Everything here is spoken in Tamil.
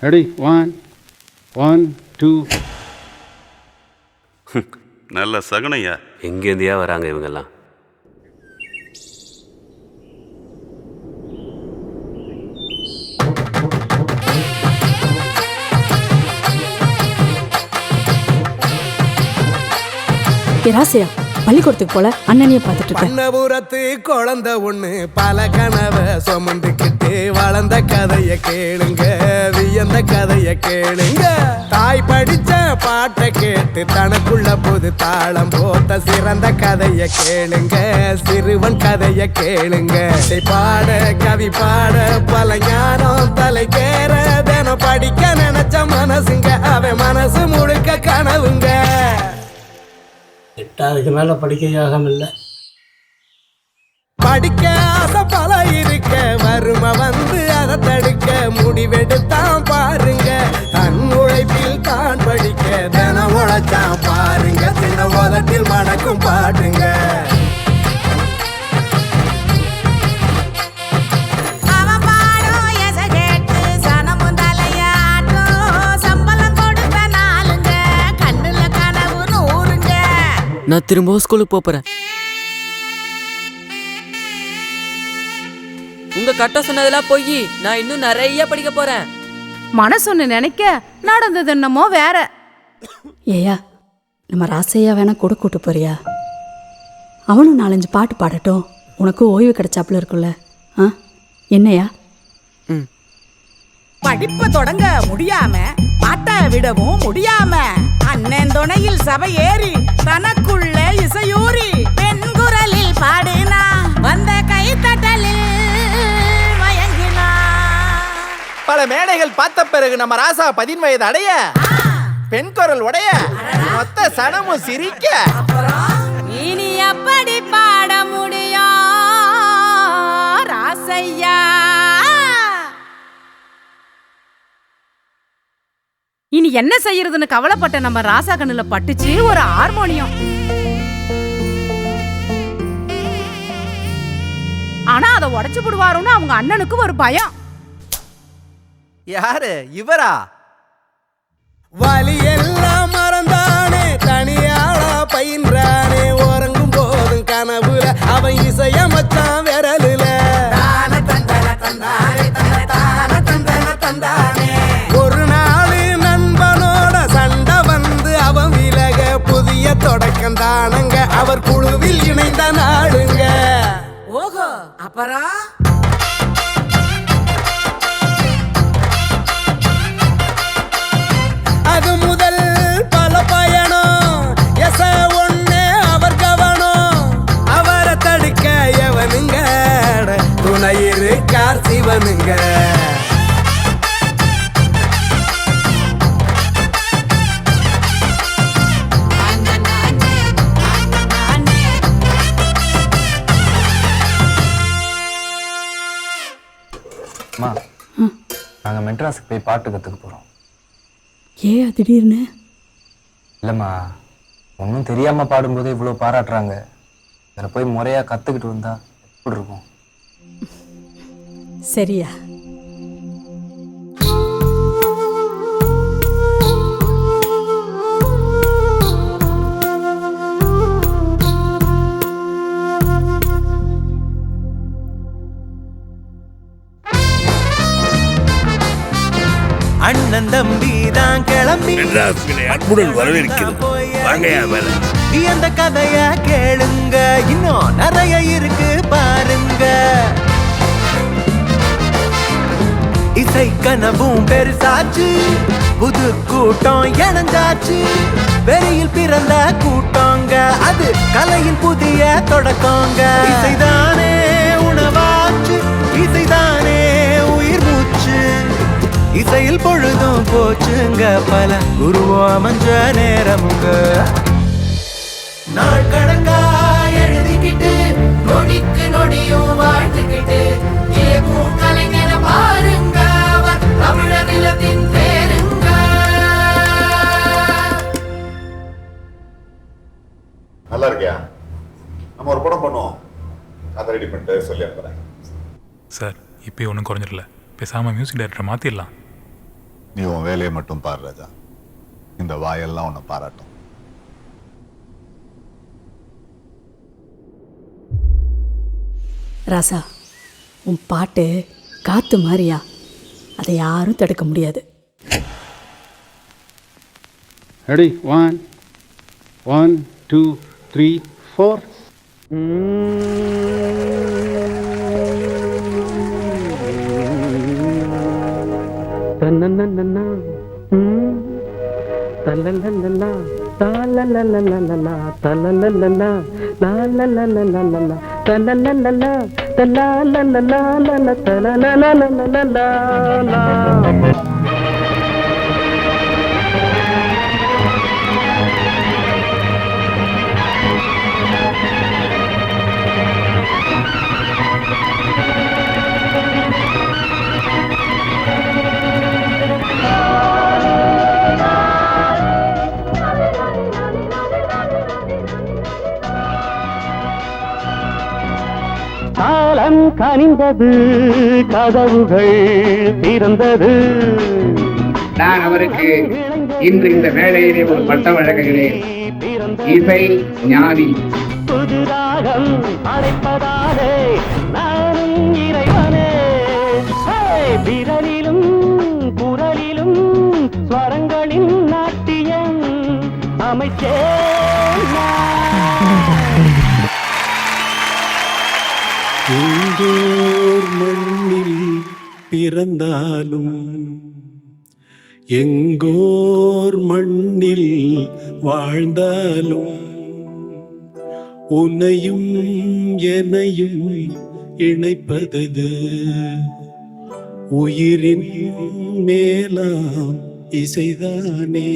ரெடி 1 1 2. நல்ல சகனையா. எங்கேருந்தியா வராங்க இவங்கெல்லாம்? ராசையா பள்ளிக்கூடத்துக்கு போல அண்ணனையே பார்த்துட்டு இருக்கேன். பண்ணபுரத்து குழந்தை ஒண்ணு பல கனவை சுமந்துக்கிட்டு வளர்ந்த கதைய கேளுங்க, வியந்த கதைய கேளுங்க. தாய் படிச்ச பாட்டை கேட்டு தனக்குள்ள புது தாளம் போட்ட சிறந்த கதைய கேளுங்க, சிறுவன் கதைய கேளுங்க. பாட கவி பாட பல ஞானம் தலைக்கேற தினம் படிக்க நினைச்ச மனசுங்க, அவன் மனசு முழுக்க கனவுங்க. 8வது மேல படிக்க யோகம் இல்லை. படிக்க ஆசை பல இருக்க, வறுமை வந்து அதை தடுக்க முடிவெடுத்தான் பாருங்க. தன் உழைப்பில் தான் படிக்க தினம் உழைச்சான் பாருங்க, சின்ன உதட்டில் மடக்கும் பாடுங்க. நான் திரும்பவும் ஸ்கூலுக்கு போறேன். உங்க கட்ட சொன்னதெல்லாம் போய் நான் இன்னும் நிறைய படிக்க போறேன். மனசொன்னு நினைக்க நடந்தது என்னமோ வேற. ஏயா நம்ம ராசையா வேணா கூட கூட்டு போறியா? அவனும் 4-5 பாட்டு பாடட்டும், உனக்கு ஓய்வு கிடைச்சாப்புல இருக்குல்ல. என்னையா? படிப்ப தொடங்க முடியாம பாட்ட விடவும் முடியாம அண்ணன் துணையில் சபை ஏறி தனக்குள்ள இசையூறி பெண் குரலில் பாடினா வந்த கைத்தட்டலில் மயங்கினா. பல மேடைகள் பார்த்த பிறகு நம்ம ராசா 10 வயது அடைய, பெண் குரல் உடைய, மொத்த சனமும் சிரிக்க. இனி அப்படி பாட முடியும் ராசையா? இனி என்ன செய்யறதுன்னு கவலைப்பட்ட நம்ம ராசா கண்ணுல பட்டுச்சு ஒரு ஹார்மோனியம். ஆனா அதை உடைச்சு போடுவாருன்னு அவங்க அண்ணனுக்கு ஒரு பயம். யாரு இவரா? வலி எல்லாம் மறந்தானே, தனியாளா பயின்றானே, உறங்கும் போதும் கனவுல அவன் இசையமச்சான் விரலுல. ஒரு நாள் நண்பனோட சண்டை வந்து அவன் விலக, புதிய தொடக்கம் தானங்க அவர் குழுவில் இணைந்த நாடுங்க. ஓஹோ, அப்புறம் அது முதல் பல பயணம், எச ஒண்ணே அவர் கவனம். அவரை தடுக்க எவனுங்க, துணை இருக்கார் சிவனுங்க. அம்மா, நாங்கள் மெட்ராஸுக்கு போய் பாட்டு கற்றுக்க போகிறோம். ஏன் திடீர்னு? இல்லைம்மா, ஒன்றும் தெரியாமல் பாடும்போது இவ்வளோ பாராட்டுறாங்க. இதில் போய் முறையாக கற்றுக்கிட்டு வந்தா எப்படி இருக்கும்? சரியா? அண்ணன் தம்பி தான் கிளம்பி அன்புடன் வரவேற்கிறது. வாங்கயா வேலை. அந்த கதைய கேளுங்க, இன்னும் நிறைய இருக்கு பாருங்க. இசை கனவும் பெருசாச்சு, புது கூட்டம் இணைஞ்சாச்சு. வெறியில் பிறந்த கூட்டங்க, அது கலையின் புதிய தொடக்கங்க. இசைதானே உணவாச்சு, இசைதானே உயிர் மூச்சு. இசையில் பொழுதும் போச்சுங்க, பல குருவோ அமைஞ்ச நேரமுங்க. நாள் கணக்கா எழுதிக்கிட்டு நொடிக்கு நொடியும் வாழ்ந்துக்கிட்டு கேட்கும் கலைஞர பாருங்க, அவர் தமிழர் நிலத்தின் பேருங்க. நல்லா இருக்கியா? நம்ம ஒரு படம் பண்ணுவோம், அதை ரெடி பண்ணிட்டு சொல்லி அனுப்புறேன். சார் இப்போ ஒன்றும் குறைஞ்சிடல, பேசாமல் மியூசிக் டைரக்டரை மாற்றிடலாம். நீ உன் வேலையை மட்டும் பாரு ராஜா. இந்த வாயெல்லாம் உன்னை பாராட்டும். ராசா, உன் பாட்டு காத்து மாதிரியா, அதை யாரும் தடுக்க முடியாது. Ready? 1, 2, 3, 4. காலம் கனிந்தது, கதவுகள் திறந்தது. நான் அவருக்கு இன்று இந்த வேளையிலே ஒரு பட்டம் வழங்குகிறேன். இசை ஞானி. புதுராகம் அழைப்பதாலே நானும் இறைவனே. விரலிலும் குரலிலும் ஸ்வரங்களின் நாட்டியம் அமைச்சே. எங்கோர் மண்ணில் பிறந்தாலும் எங்கோர் மண்ணில் வாழ்ந்தாலும் உன்னையும் என்னையும் இணைப்பது உயிரின் மேலாம் இசைதானே.